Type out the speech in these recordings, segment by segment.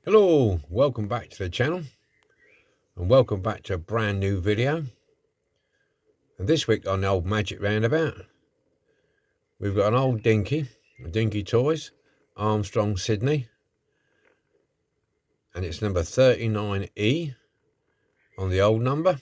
Hello, welcome back to the channel and welcome back to a brand new video. And this week on the old Magic Roundabout, we've got an old Dinky, Dinky Toys, Armstrong, Siddeley, and it's number 39E on the old number.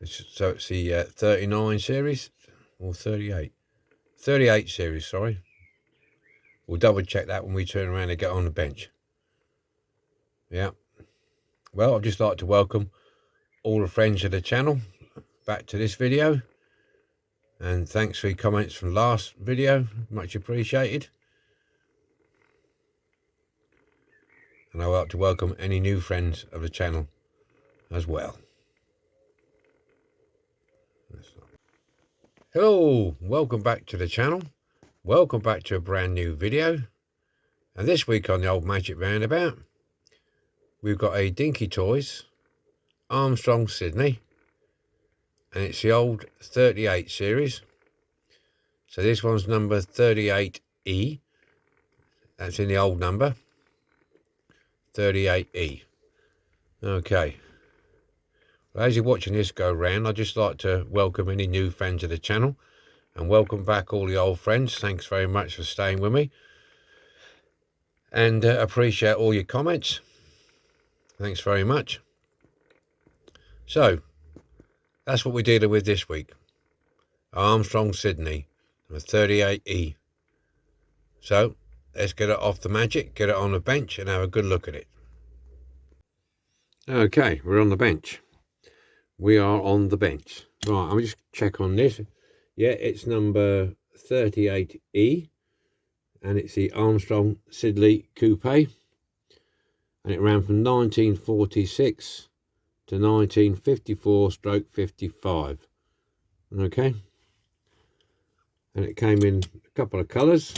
So it's the 39 series, or 38 series, sorry. We'll double check that when we turn around and get on the bench. Yeah. Well, I'd just like to welcome all the friends of the channel back to this video. And thanks for your comments from last video. Much appreciated. And I'd like to welcome any new friends of the channel as well. Hello, welcome back to the channel. Welcome back to a brand new video. And this week on the old Magic Roundabout, we've got a Dinky Toys, Armstrong, Siddeley, and it's the old 38 series. So this one's number 38E. That's in the old number, 38E. Okay. Well, as you're watching this go round, I'd just like to welcome any new friends of the channel. And welcome back all the old friends. Thanks very much for staying with me. And appreciate all your comments. Thanks very much. So, that's what we're dealing with this week. Armstrong, Siddeley, with 38E. So, let's get it off the Magic, get it on the bench, and have a good look at it. Okay, we're on the bench. We are on the bench. Right, I'll just check on this. Yeah, it's number 38E. And it's the Armstrong Siddeley Coupe. And it ran from 1946 to 1954/55. Okay. And it came in a couple of colours.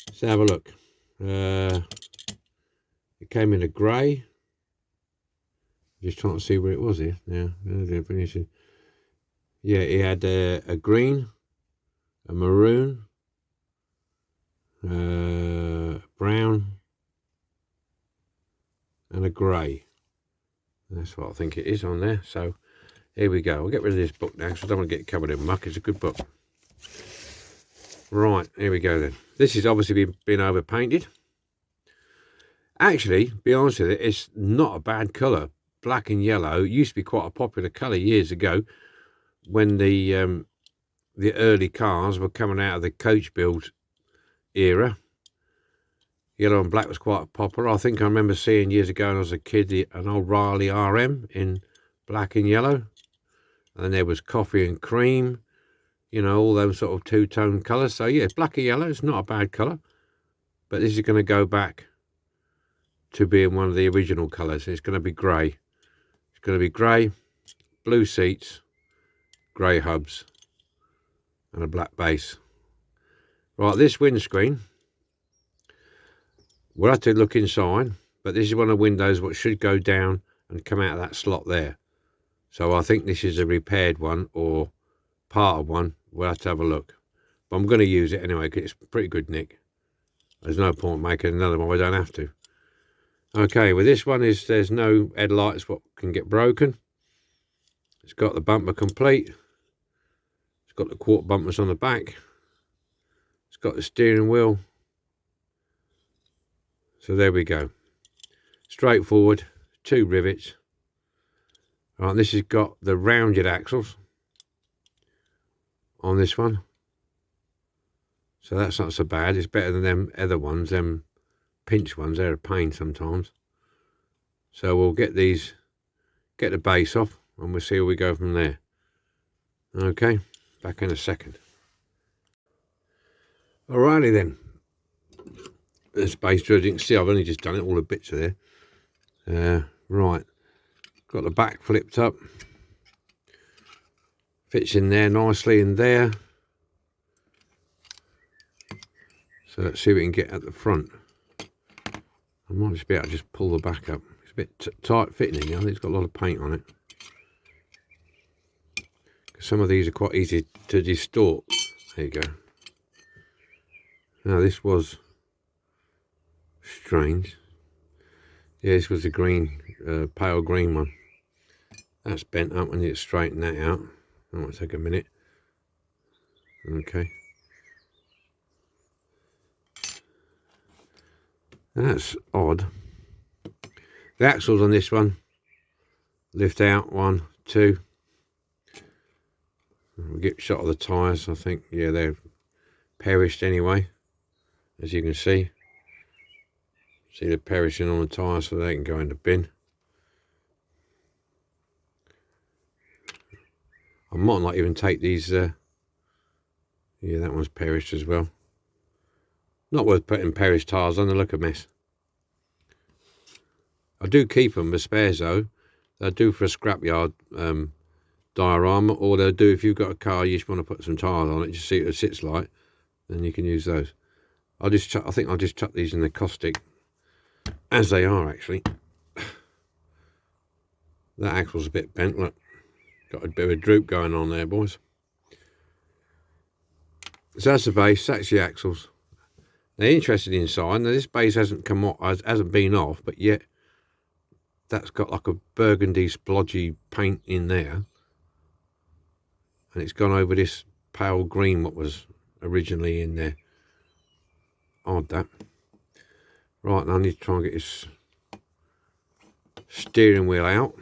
Let's have a look. It came in a grey. Just trying to see where it was here. Yeah, yeah, it had a green, a maroon, brown, and a grey. That's what I think it is on there. So here we go. I'll get rid of this book now because I don't want to get covered in muck. It's a good book. Right, here we go then. This is obviously been overpainted. Actually, be honest with you, it's not a bad colour. Black and yellow used to be quite a popular colour years ago when the early cars were coming out of the coach build era. Yellow and black was quite popular. I think I remember seeing years ago when I was a kid an old Riley RM in black and yellow. And then there was coffee and cream, you know, all those sort of two-tone colours. So yeah, black and yellow, it's not a bad colour. But this is going to go back to being one of the original colours. It's going to be grey. It's going to be grey, blue seats, grey hubs, and a black base. Right, this windscreen, we'll have to look inside, but this is one of the windows what should go down and come out of that slot there. So I think this is a repaired one or part of one. We'll have to have a look. But I'm going to use it anyway because it's pretty good nick. There's no point making another one. I don't have to. Okay, well this one is, there's no headlights what can get broken. It's got the bumper complete. It's got the quart bumpers on the back. It's got the steering wheel. So there we go. Straightforward, 2 rivets. Right, this has got the rounded axles on this one. So that's not so bad. It's better than them other ones, them pinch ones. They're a pain sometimes. So we'll get these, get the base off, and we'll see where we go from there. Okay, back in a second. Alrighty then. This base drill, you can see I've only just done it, all the bits are there. Right, got the back flipped up. Fits in there nicely in there. So let's see if we can get at the front. I might just be able to just pull the back up. It's a bit tight fitting in here. I think it's got a lot of paint on it. Some of these are quite easy to distort. There you go. Now this was Strange. Yeah, this was the green, pale green one. That's bent up. I need to straighten that out. That might take a minute. Okay. That's odd. The axles on this one lift out 1, 2. We'll get a shot of the tyres. I think, yeah, they're perished anyway, as you can see. See the perishing on the tyres, so they can go in the bin. I might not even take these. Yeah, that one's perished as well. Not worth putting perished tyres on. They look a mess. I do keep them as spares though. They'll do for a scrapyard diorama, or they'll do if you've got a car you just want to put some tyres on it, just see what it sits like, then you can use those. I think I'll just chuck these in the caustic as they are actually. That axle's a bit bent, look. Got a bit of a droop going on there, boys. So that's the base, that's the axles. They're interested inside. Now this base hasn't come off, hasn't been off, but yet that's got like a burgundy splodgy paint in there. And it's gone over this pale green what was originally in there. Odd that. Right, now I need to try and get this steering wheel out.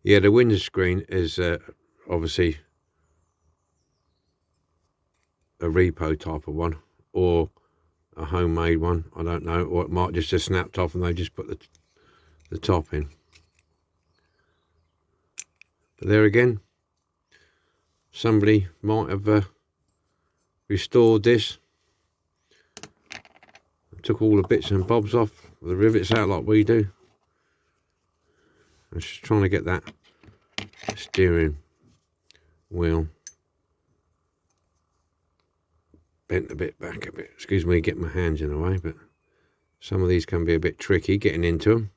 Yeah, the windscreen is obviously a repo type of one, or a homemade one, I don't know, or it might just have snapped off and they just put the top in. But there again, somebody might have restored this, took all the bits and bobs off, the rivets out like we do. I'm just trying to get that steering wheel bent a bit back a bit. Excuse me, get my hands in the way, but some of these can be a bit tricky getting into them.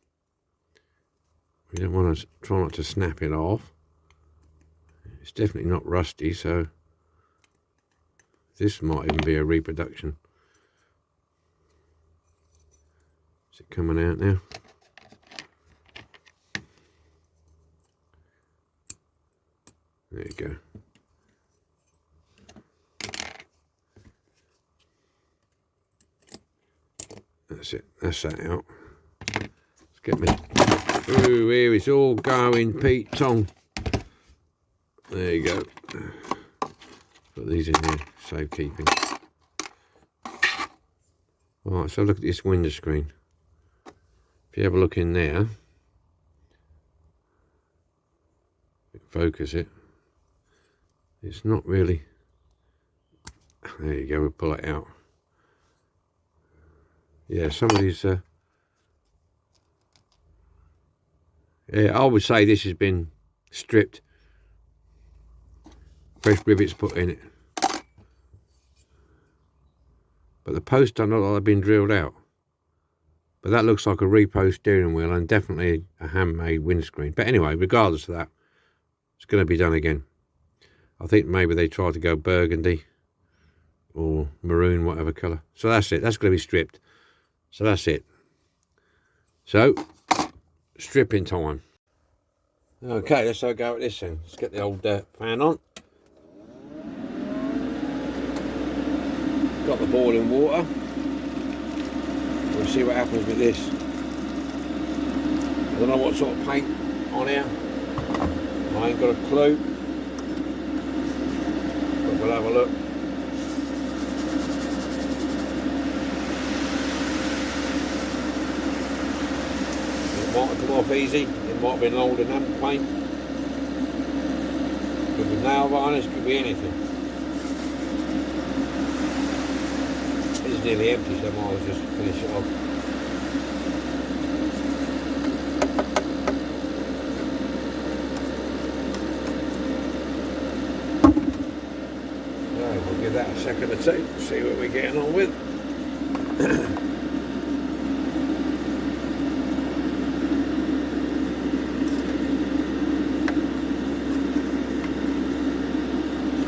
We don't want to try not to snap it off. It's definitely not rusty, so this might even be a reproduction. Is it coming out now? There you go. That's it. That's that out. Let's get me. Ooh, here it's all going, Pete Tong. There you go. Put these in there, safekeeping. Alright, so look at this window screen. If you have a look in there, focus it. It's not really. There you go, we'll pull it out. Yeah, some of these. Yeah, I would say this has been stripped. Fresh rivets put in it. But the posts don't look like they've been drilled out. But that looks like a repo steering wheel and definitely a handmade windscreen. But anyway, regardless of that, it's going to be done again. I think maybe they tried to go burgundy or maroon, whatever colour. So that's it. That's going to be stripped. So that's it. So, stripping time. Okay, let's have a go at this then. Let's get the old fan on. Got the boiling water. We'll see what happens with this. I don't know what sort of paint on here. I ain't got a clue. But we'll have a look. It might have come off easy. It might have been old and amp paint. Could be nail varnish, could be anything. It's nearly empty, so I might as well just finish it off. We'll give that a second or two, see what we're getting on with.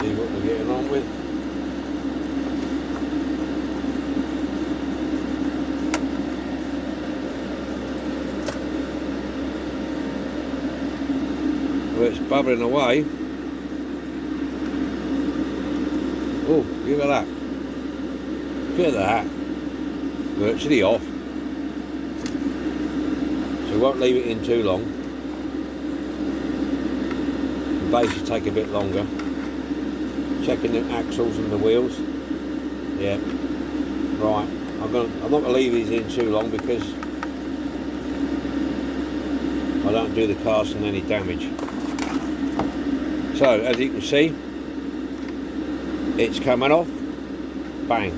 See what we're getting on with. it's bubbling away. Oh, look at that. Look at that. Virtually off. So we won't leave it in too long. The base will take a bit longer. Checking the axles and the wheels. Yeah. Right. I'm not gonna leave these in too long because I don't do the casting any damage. So as you can see, it's coming off. Bang.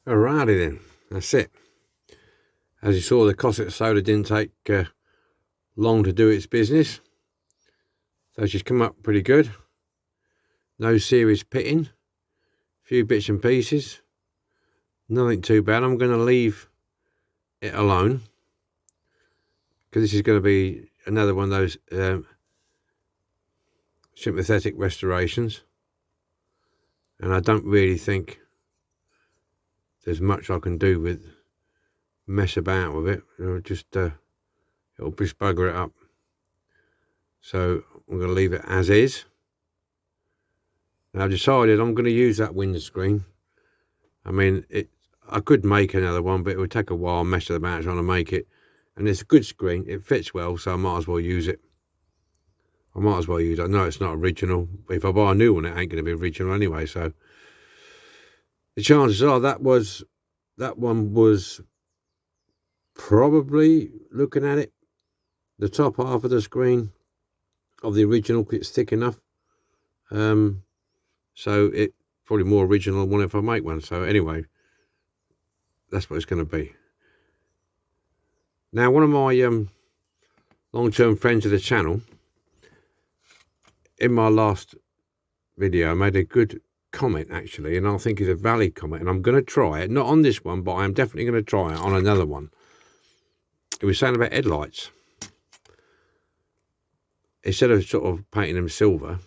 Alrighty then, that's it. As you saw, the caustic soda didn't take long to do its business. So she's come up pretty good. No serious pitting. A few bits and pieces. Nothing too bad. I'm going to leave it alone, because this is going to be another one of those sympathetic restorations. And I don't really think there's much I can do with mess about with it. It'll just it'll just bugger it up. So I'm going to leave it as is. And I've decided I'm going to use that windscreen. I mean, I could make another one, but it would take a while messing about trying to make it. And it's a good screen. It fits well, so I might as well use it. I might as well use it. I know it's not original, but if I buy a new one, it ain't going to be original anyway. So the chances are that one was probably, looking at it, the top half of the screen of the original, it's thick enough. So it probably more original one if I make one. So anyway, that's what it's going to be. Now, one of my long-term friends of the channel, in my last video, made a good comment actually, and I think it's a valid comment, and I'm going to try it, not on this one, but I am definitely going to try it on another one. It was saying about headlights. Instead of sort of painting them silver,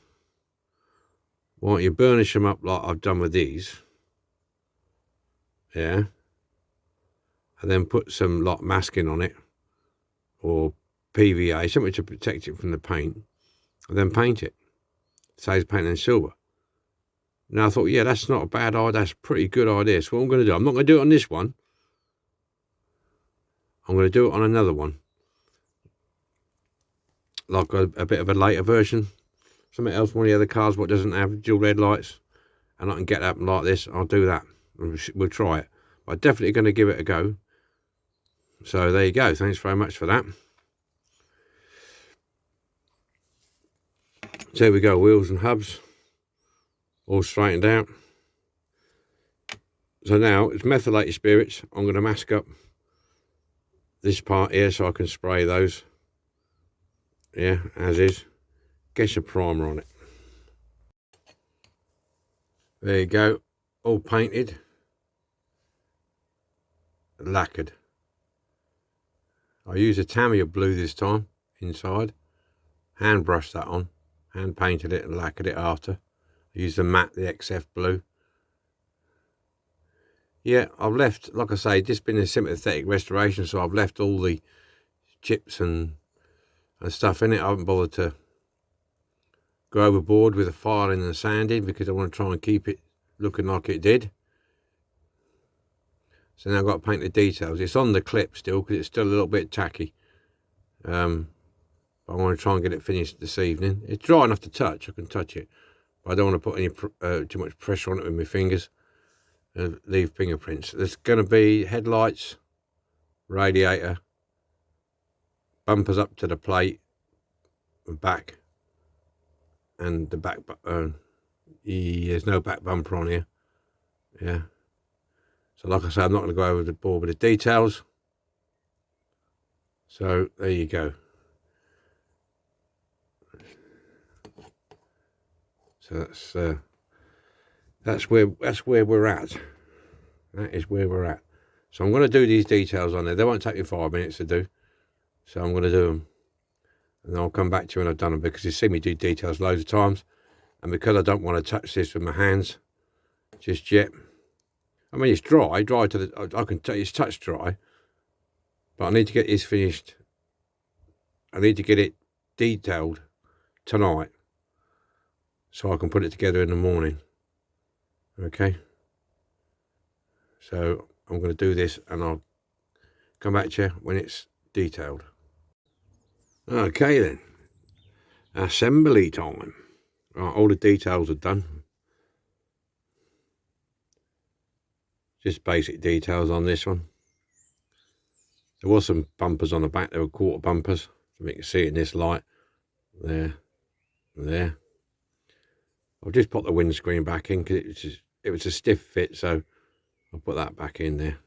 why don't you burnish them up like I've done with these, yeah, and then put some like masking on it, or PVA, something to protect it from the paint, and then paint it. Saves painting in silver. Now I thought, yeah, that's not a bad idea, that's a pretty good idea. So what I'm going to do, I'm not going to do it on this one, I'm going to do it on another one, like a bit of a later version, something else, one of the other cars what doesn't have dual red lights, and I can get up like this. I'll do that, we'll try it. But I'm definitely going to give it a go. So there you go, thanks very much for that. So here we go, wheels and hubs all straightened out. So now it's methylated spirits. I'm going to mask up this part here so I can spray those, yeah, as is. Get a primer on it. There you go, all painted, lacquered. I used a Tamiya blue this time inside, hand brushed that on, hand painted it and lacquered it after. I used the matte, the XF blue. Yeah, I've left, like I say, this been a sympathetic restoration, so I've left all the chips and stuff in it. I haven't bothered to go overboard with the filing and the sanding because I want to try and keep it looking like it did. So now I've got to paint the details. It's on the clip still because it's still a little bit tacky. But I want to try and get it finished this evening. It's dry enough to touch, I can touch it. But I don't want to put any too much pressure on it with my fingers and leave fingerprints. There's going to be headlights, radiator, bumpers up to the plate, and back, and the back, there's no back bumper on here, yeah. So like I say, I'm not going to go over the board with the details. So there you go. So that's where we're at. That is where we're at. So I'm going to do these details on there. They won't take me 5 minutes to do. So I'm going to do them. And I'll come back to you when I've done them, because you've seen me do details loads of times. And because I don't want to touch this with my hands just yet. I mean, it's dry to the, I can tell you it's touch dry. But I need to get this finished I need to get it detailed tonight so I can put it together in the morning. Okay, so I'm going to do this and I'll come back to you when it's detailed. Okay then, assembly time. Right, all the details are done. Just basic details on this one. There was some bumpers on the back. They were quarter bumpers. So you can see it in this light. There, there. I'll just put the windscreen back in because it was a stiff fit, so I'll put that back in there.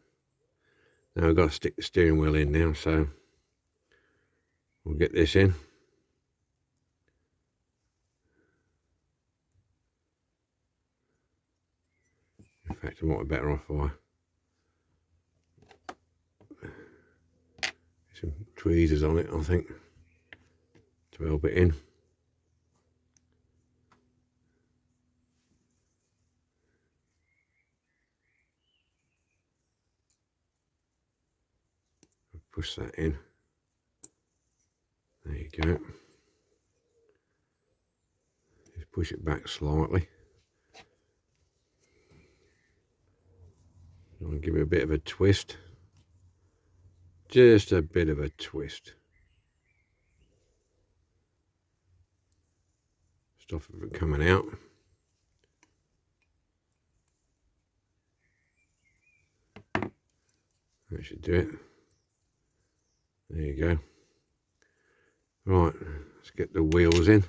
Now I've got to stick the steering wheel in now, so we'll get this in. In fact, I might be better off if I some tweezers on it, I think, to help it in. Push that in. There you go. Just push it back slightly. I'll give it a bit of a twist. Just a bit of a twist. Stop it from coming out. That should do it. There you go. Right, let's get the wheels in.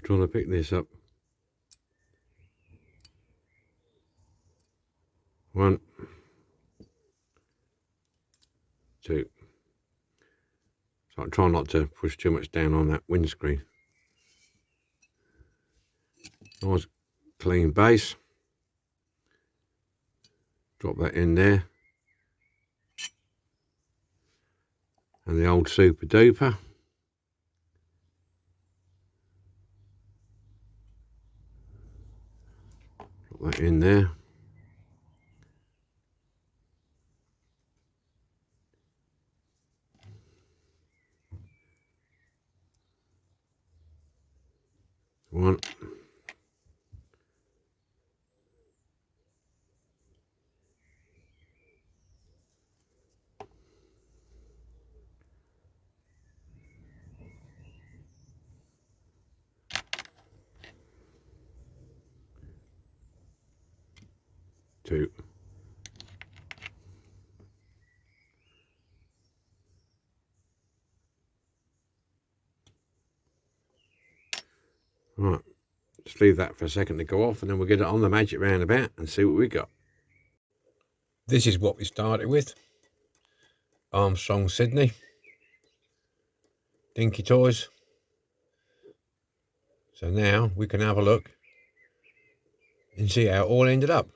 Trying to pick this up. 1, 2. So I'm trying not to push too much down on that windscreen. Nice clean base. Drop that in there. And the old super duper. Drop that in there. One. Two. Right, just leave that for a second to go off and then we'll get it on the magic roundabout and see what we got. This is what we started with. Armstrong, Siddeley. Dinky toys. So now we can have a look and see how it all ended up.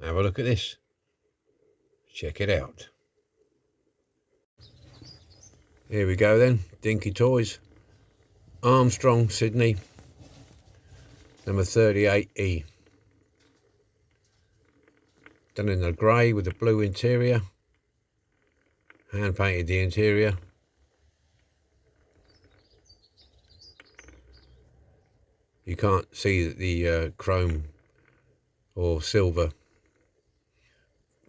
Have a look at this. Check it out. Here we go then. Dinky toys. Armstrong, Siddeley. Number 38E. Done in the grey with the blue interior. Hand painted the interior. You can't see the chrome or silver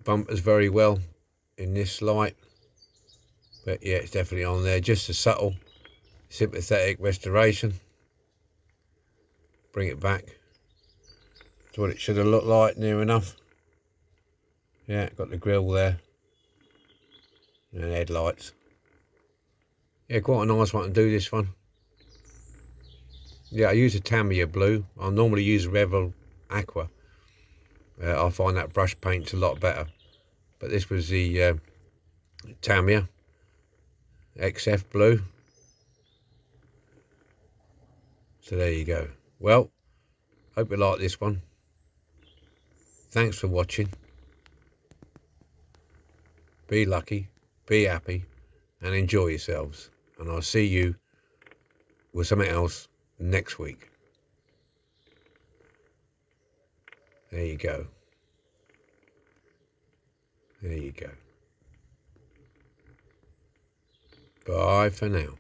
bumpers very well in this light, but yeah, it's definitely on there. Just a subtle sympathetic restoration. Bring it back to what it should have looked like, near enough. Yeah, got the grille there and headlights. Yeah, quite a nice one to do, this one. Yeah, I use a Tamiya blue. I normally use Revel Aqua. I find that brush paint's a lot better, but this was the Tamiya XF blue. So there you go. Well, hope you like this one. Thanks for watching. Be lucky, be happy, and enjoy yourselves. And I'll see you with something else next week. There you go. There you go. Bye for now.